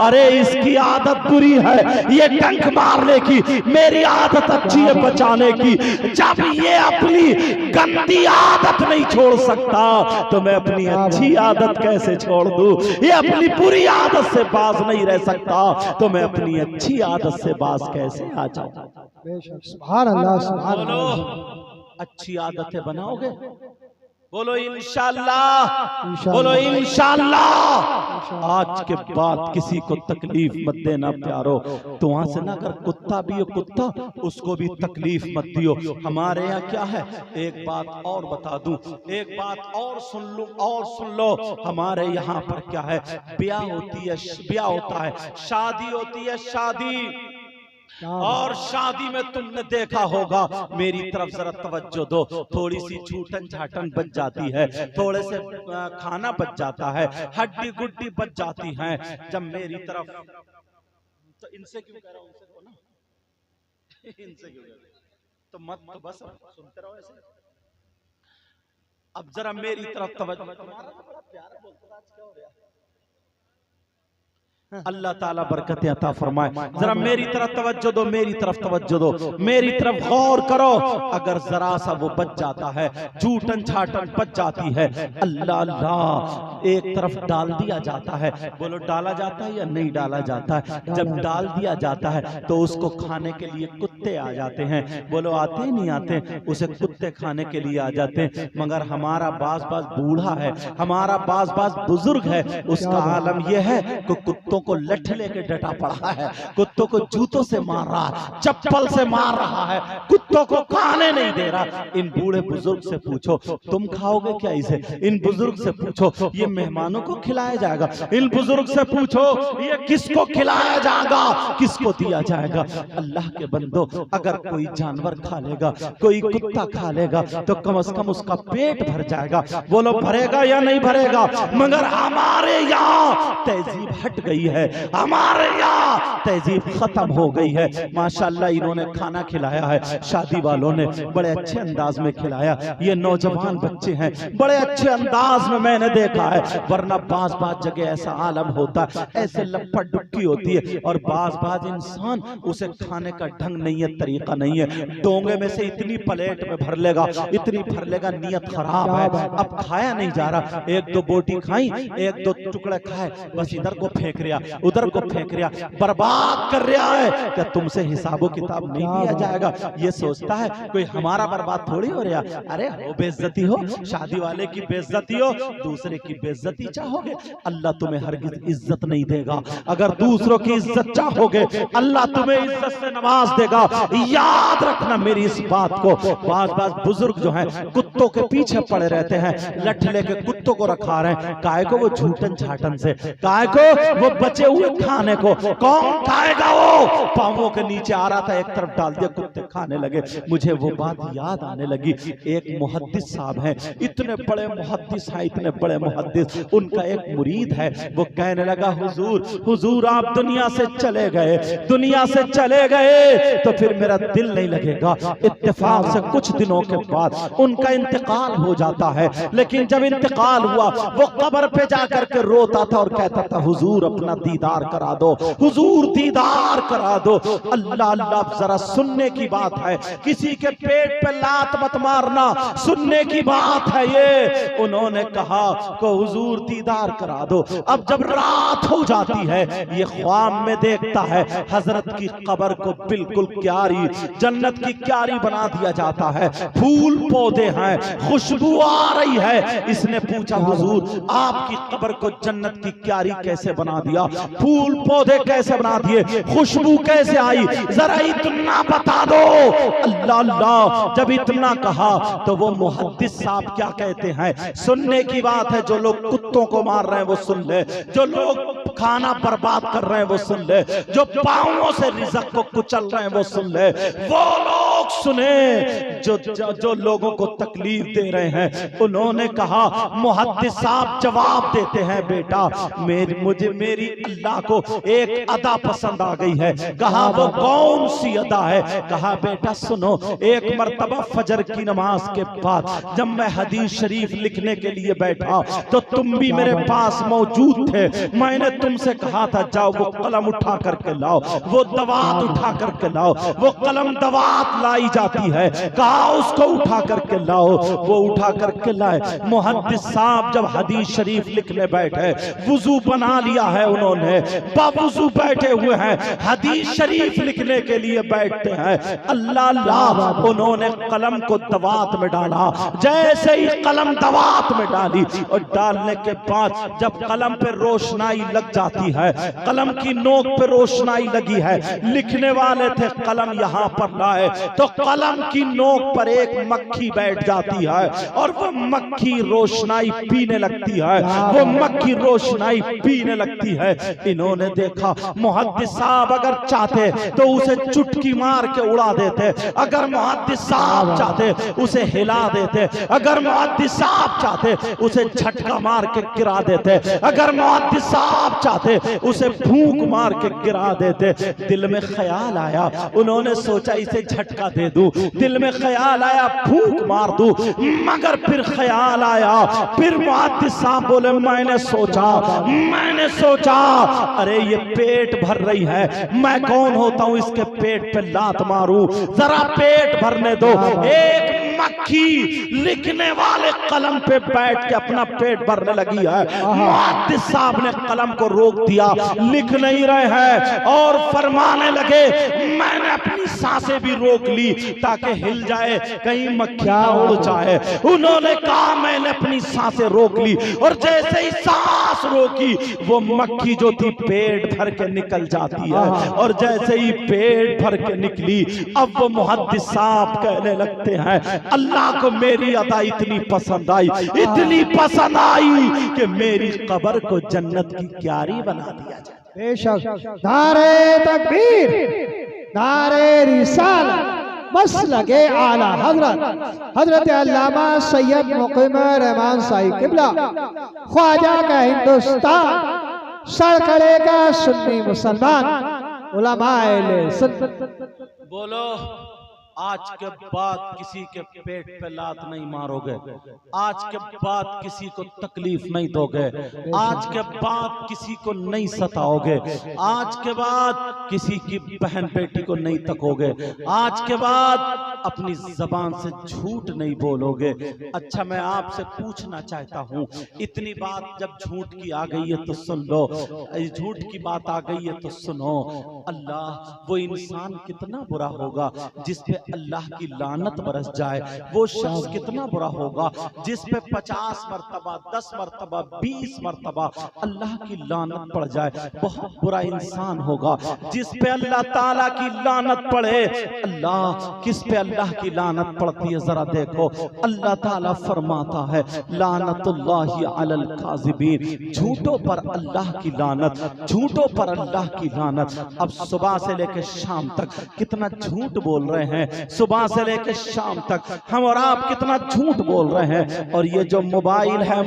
Speaker 2: अरे इसकी आदत बुरी है, ये डंक मारने की, मेरी आदत अच्छी है बचाने की। जब ये अपनी गंदी आदत नहीं छोड़ सकता तो मैं अपनी अच्छी आदत कैसे छोड़ दूं। ये अपनी बुरी आदत से बाज नहीं रह सकता तो मैं अपनी अच्छी आदत से बाज कैसे आ जाऊं।
Speaker 3: सुभान अल्लाह, सुभान अल्लाह।
Speaker 2: अच्छी आदतें बनाओगे, बोलो इंशाअल्लाह, बोलो इंशाअल्लाह। आज के बाद किसी को तकलीफ मत देना प्यारो। तो वहां से ना, अगर कुत्ता भी हो कुत्ता, उसको भी तकलीफ मत दियो। हमारे यहाँ क्या है, एक बात और बता दूं, एक बात और सुन लो। हमारे यहाँ पर क्या है, ब्याह होती है, ब्याह होता है, शादी होती है, शादी। और शादी में तुमने देखा होगा, मेरी तरफ जरा तवज्जो दो, थोड़ी सी छूटन छाटन बच जाती है, थोड़े से खाना बच जाता है, हड्डी गुड्डी बच जाती है। जब मेरी तरफ, तो इनसे क्यों कह रहा हूं, उनसे को ना इनसे क्यों कह रहा, तो मत, तो बस सुनते रहो ऐसे। अब जरा मेरी तरफ तवज्जो, तुम्हारा तो बड़ा प्यारा बोलता, आज क्या हो रहा है। अल्लाह ताला बरकतें अता फरमाए। जरा मेरी तरफ तवज्जो दो, मेरी तरफ तवज्जो दो, मेरी तरफ गौर करो। अगर जरा सा वो बच जाता है, झूठन छाटन बच जाती है, अल्लाह अल्लाह, एक तरफ डाल दिया जाता है। बोलो डाला जाता है या नहीं डाला जाता है। जब डाल दिया जाता है तो उसको खाने के लिए कुत्ते आ जाते हैं। बोलो आते ही नहीं आते, उसे कुत्ते खाने के लिए आ जाते हैं। मगर हमारा बाज बूढ़ा है, हमारा बाज बुजुर्ग है, उसका आलम यह है कि कुत्तों को लठ लेके डटा पड़ा है, कुत्तों को जूतों से मार रहा है, चप्पल से मार रहा है, कुत्तों को खाने नहीं दे रहा। इन बूढ़े बुजुर्ग से पूछो, तुम खाओगे क्या इसे। इन बुजुर्ग से पूछो, ये मेहमानों को खिलाया जाएगा। इन बुजुर्ग से पूछो, ये किसको खिलाया जाएगा, किसको दिया जाएगा। अल्लाह के बंदो, अगर कोई जानवर खा लेगा, कोई कुत्ता खा लेगा, तो कम से कम उसका पेट भर जाएगा। बोलो भरेगा या नहीं भरेगा। मगर हमारे यहाँ तहजीब हट गई है, हमारे यहाँ तहजीब खत्म हो गई है। माशाल्लाह इन्होंने खाना खिलाया है, शादी वालों ने बड़े अच्छे अंदाज में खिलाया। ये नौजवान बच्चे हैं, बड़े अच्छे अंदाज में मैंने देखा है। वरना बाज जगह ऐसा आलम होता है, ऐसे लपट डुबकी होती है, और बाज इंसान उसे खाने का ढंग नहीं है, तरीका नहीं है। डोंगे में से इतनी प्लेट में भर लेगा, इतनी भर लेगा, नियत खराब है, अब खाया नहीं जा रहा। एक दो बोटी खाई, एक दो टुकड़े खाए, बस इधर को फेंक रहा, उधर को फेंक रहा, बर्बाद कर रहा है। क्या तुमसे हिसाबो किताब नहीं लिया जाएगा। ये सोचता है कोई हमारा बर्बाद थोड़ी हो रहा। अरे हो बेइज्जती हो, शादी वाले की बेइज्जती हो, दूसरे की बेइज्जती चाहोगे, अल्लाह तुम्हें हरगिज इज्जत नहीं देगा। अगर दूसरों की इज्जत चाहोगे, अल्लाह तुम्हें इज्जत से नवाज देगा। याद रखना मेरी इस बात को। बाज बुजुर्ग जो हैं कुत्तों के पीछे पड़े रहते हैं, लठ लेके कुत्तों को रखा रहे हैं। काय को वो झूठन छाटन से, काय को वो बचे हुए खाने को कौन खाएगा। वो पांवों के नीचे आ रहा था, एक तरफ डाल दिया, कुत्ते खाने लगे। मुझे वो बात याद आने लगी। एक मुहद्दिस साहब हैं, इतने बड़े मुहद्दिस हैं, इतने बड़े मुहद्दिस। उनका एक मुरीद है, वो कहने लगा, हुजूर आप दुनिया से चले गए, दुनिया से चले गए तो फिर मेरा दिल नहीं लगेगा। इत्तेफाक से कुछ दिनों के बाद उनका इंतकाल हो जाता है। लेकिन जब इंतकाल हुआ, वो कब्र पे जाकर के रोता था और कहता था, हुजूर अपना दीदार करा दो, हुजूर दीदार करा दो। अल्लाह अल्लाह, जरा सुनने की बात बात है, किसी के पेट पे लात मत मारना सुनने की बात है ये। उन्होंने कहा को हुजूर दीदार करा दो। अब जब रात हो जाती है ये ख्वाब में देखता है हजरत की कब्र को बिल्कुल क्यारी, जन्नत की क्यारी बना दिया जाता है, फूल पौधे हैं, खुशबू आ रही है। इसने पूछा हुजूर आपकी कब्र को जन्नत की क्यारी कैसे बना दिया, फूल पौधे कैसे बना दिए, खुशबू कैसे आई, जरा इतना बता दो। अल्लाह अल्लाह जब इतना कहा तो वो मुहद्दिस साहब क्या कहते हैं, सुनने की बात है। जो लोग कुत्तों को मार रहे हैं वो सुन ले, जो लोग खाना बर्बाद कर रहे हैं वो सुन ले, जो पांवों से रिज़्क़ को कुचल रहे हैं वो सुन ले, वो लोग सुने जो लोगों को तकलीफ दे रहे हैं। उन्होंने कहा मुहद्दिस साहब जवाब देते हैं, बेटा मेरी अल्लाह को एक अदा पसंद आ गई है। कहा वो कौन सी अदा है? कहा बेटा सुनो, एक मर्तबा फजर की नमाज के बाद जब मैं हदीस शरीफ लिखने के लिए बैठा तो तुम भी मेरे पास मौजूद थे। मैंने तुमसे कहा था जाओ वो कलम उठा करके लाओ, वो दवात उठा करके लाओ। वो कलम दवात लाई जाती है, कहा उसको उठा करके लाओ, वो उठा करके लाए। मुहद्दिस साहब जब हदीस शरीफ लिखने बैठे, वुजू बना लिया है उन्होंने, बावुजू बैठे हुए हैं, हदीस शरीफ लिखने के लिए बैठते हैं। अल्लाह अल्लाह उन्होंने कलम को दवात में डाला। जैसे ही कलम दवात में डाली और डालने के बाद जब कलम पे रोशनाई लग जाती है, कलम की नोक पे रोशनाई लगी है, लिखने वाले थे कलम यहां पर लाए तो कलम की नोक पर एक मक्खी बैठ जाती है और वो मक्खी रोशनाई पीने लगती है, वो मक्खी रोशनाई पीने लगती है। इन्होंने देखा मुहद्दिस साहब अगर चाहते तो उसे चुटकी मार के उड़ा देते, अगर मुहद्दिस साहब चाहते उसे हिला देते, अगर मुहद्दिस साहब चाहते उसे झटका मार के गिरा देते, अगर मुहद्दिस साहब चाहते उसे फूंक मार के गिरा देते। दिल में ख्याल आया, उन्होंने सोचा इसे झटका दे दूं, दिल में ख्याल आया फूंक मार दूं, मगर फिर ख्याल आया, फिर मुहद्दिस साहब बोले मैंने सोचा अरे ये पेट भर रही है, मैं कौन होता हूं इसके पेट पे लात मारूं, जरा पेट भरने दो। एक मक्खी लिखने वाले कलम पे बैठ के अपना पेट भरने लगी है। मुहद्दिस साहब ने कलम को रोक दिया, लिख नहीं रहे हैं और फरमाने लगे मैंने अपनी सांसें भी रोक ली ताकि हिल जाए, कहीं मक्खियां उड़ जाए। उन्होंने कहा मैंने अपनी सांसें रोक ली और जैसे ही सांस रोकी वो मक्खी जो थी पेट भर के निकल जाती है और जैसे ही पेट भर के निकली अब वो मुहद्दिस साहब कहने लगते हैं अल्लाह को मेरी अदा इतनी पसंद आई, इतनी पसंद आई कि मेरी कब्र को जन्नत की क्यारी बना दिया जाए।
Speaker 3: बेशक नारे तकबीर, नारे रिसालत, मसलके आला हजरत अल्लामा सैयद मुकीम रहमान साहिब किबला ख्वाजा का हिंदुस्तान, सड़कड़े का सुन्नी मुसलमान, उलमाए सुन्नत।
Speaker 2: बोलो आज के बाद किसी के पेट पे लात नहीं मारोगे, आज के बाद किसी को तकलीफ नहीं दोगे, आज के बाद किसी को नहीं सताओगे, आज के बाद किसी की बहन बेटी को नहीं तकोगे, आज के बाद अपनी जबान से झूठ नहीं बोलोगे। अच्छा मैं आपसे पूछना चाहता हूँ, इतनी बात जब झूठ की आ गई है तो सुन लो, झूठ की बात आ गई है तो सुनो। अल्लाह वो इंसान कितना बुरा होगा जिस पे अल्लाह की लानत बरस जाए, वो शख्स कितना बुरा होगा जिस पे 50 मरतबा 10 मरतबा 20 मरतबा अल्लाह की लानत पड़ जाए। बहुत बुरा इंसान होगा जिस पे अल्लाह ताला की लानत पड़े। अल्लाह किस पे अल्लाह की लानत पड़ती है जरा देखो, अल्लाह ताला फरमाता है लानतुल्लाहि अलल काज़िबीन, झूठों पर अल्लाह की लानत, झूठों पर अल्लाह की लानत। अब सुबह से लेकर शाम तक कितना झूठ बोल रहे हैं, सुबह से लेकर शाम तक हम और आप कितना झूठ बोल रहे हैं। और ये जो मोबाइल है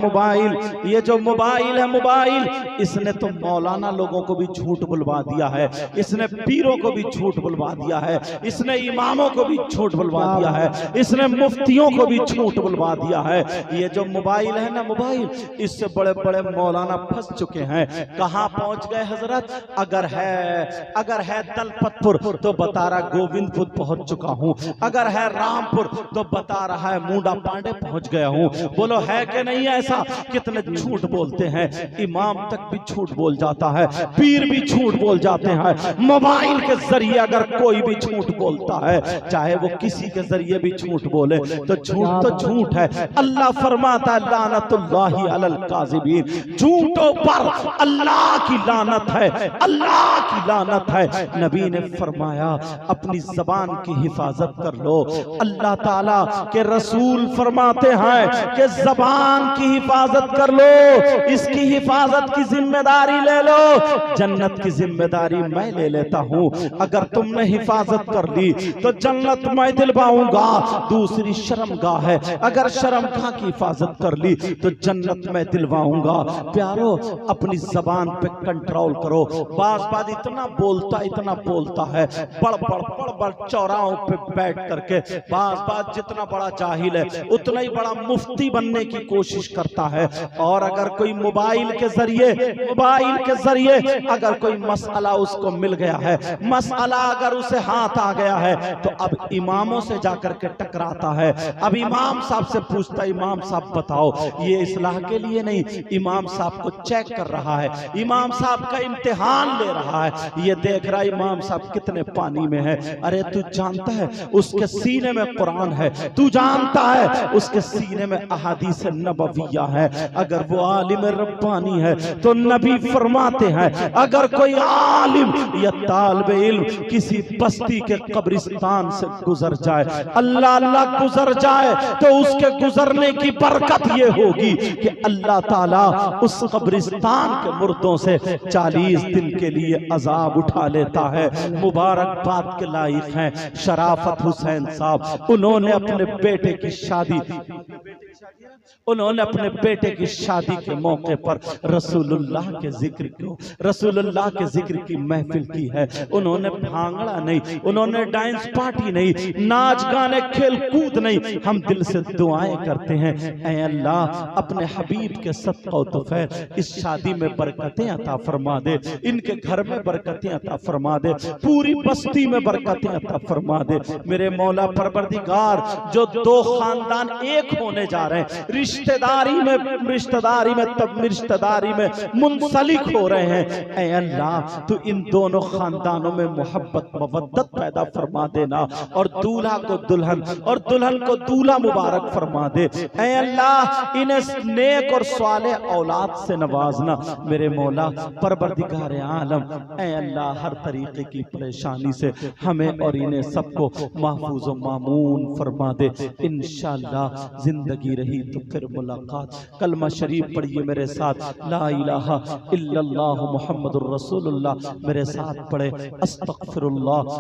Speaker 2: ये जो मोबाइल है मोबाइल, इसने तो मौलाना लोगों को भी झूठ बुलवा दिया है, इसने पीरों को भी झूठ बुलवा दिया है, इसने इमामों को भी झूठ बुलवा दिया है, इसने मुफ्तियों को भी झूठ बुलवा दिया है। ये जो मोबाइल है ना, मोबाइल, इससे बड़े बड़े मौलाना फंस चुके हैं। कहाँ पहुंच गए हजरत? अगर है दलपतपुर तो बता रहा गोविंदपुर पहुंच चुका हूं, अगर है रामपुर तो बता रहा है मुंडा पांडे पहुंच गया हूं। बोलो है कि नहीं ऐसा? कितने झूठ बोलते हैं, इमाम तक भी झूठ बोल जाता है, पीर भी झूठ बोल जाते हैं। मोबाइल के जरिए अगर कोई भी झूठ बोलता है, चाहे वो किसी के जरिए भी झूठ बोले, तो झूठ है। अल्लाह फरमाता है लानतुल्लाहि अलल काज़िबीन, झूठों पर अल्लाह की लानत है, अल्लाह की लानत है। नबी ने फरमाया अपनी जबान की हिफाजत कर लो। अल्लाह ताला के रसूल फरमाते हैं कि जबान की हिफाजत कर लो, इसकी हिफाजत की जिम्मेदारी ले लो, जन्नत की जिम्मेदारी मैं ले लेता हूं। अगर तुमने हिफाजत कर ली तो जन्नत मैं दिलवाऊंगा। दूसरी शर्मगाह है, अगर शर्मगाह की हिफाजत कर ली तो जन्नत मैं दिलवाऊंगा। प्यारो, अपनी जबान पे कंट्रोल करो। बाज इतना बोलता है, बड़ चौराहों पे बैठ करके बाज जितना बड़ा जाहिल है उतना ही बड़ा मुफ्ती बनने की कोशिश करता है। और अगर कोई मोबाइल के जरिए अगर कोई मसला उसको मिल गया है, मसला अगर उसे हाथ आ गया है, तो अब इमामों से जाकर के टकराता है। अब इमाम साहब से पूछता है, इमाम साहब बताओ, ये इस्लाह के लिए नहीं, इमाम साहब को चेक कर रहा है, इमाम साहब का इम्तिहान ले रहा है। ये देख रहा है इमाम साहब कितने पानी में है। अरे तू जानता है उसके सीने में कुरान है, तू जानता है उसके सीने में अहादीस नबविया है। अगर वो आलिम रब्बानी है तो नबी फरमाते हैं अगर कोई आलिम या तालिब इल्म किसी बस्ती के कब्रिस्तान से गुजर जाए, अल्लाह गुजर जाए, तो उसके गुजरने की बरकत ये होगी कि अल्लाह ताला उस कब्रिस्तान के मुर्दों से 40 दिन के लिए अजाब उठा लेता है। मुबारकबाद के लायक हैं शराफत हुसैन साहब। उन्होंने अपने बेटे की शादी के मौके पर रसूलुल्लाह के जिक्र की महफिल की है। उन्होंने भांगड़ा नहीं, उन्होंने डांस पार्टी नहीं, नाच गाने खेल कूद नहीं। हम दिल से दुआएं करते हैं, ऐ अल्लाह अपने हबीब के सदका तौफीक इस शादी में बरकतें अता फरमा दे, इनके घर में बरकतें अता फरमा दे, पूरी बस्ती में बरकतें अता फरमा दे। मेरे मौला परवरदिगार, जो दो खानदान एक होने जा रहे हैं, रिश्तेदारी में मुंसलिक हो रहे हैं, ऐ अल्लाह तू इन दोनों खानदानों में मोहब्बत मवद्दत पैदा फरमा देना, और दूल्हा को दुल्हन और दुल्हन को दूल्हा मुबारक फरमा दे। ऐ अल्लाह इन्हें नेक और सालेह औलाद से नवाजना। मेरे मौला परवरदिगार आलम, ऐ अल्लाह हर तरीके की परेशानी से हमें और इन्हें सबको महफूज व मामून फरमा दे। इंशाअल्लाह जिंदगी रही तो फिर मुलाकात। कलमा शरीफ पढ़िए मेरे साथ, ला इलाहा इल्लल्लाह मुहम्मदुर रसूलुल्लाह। मेरे साथ पढ़े, अस्तगफिरुल्लाह।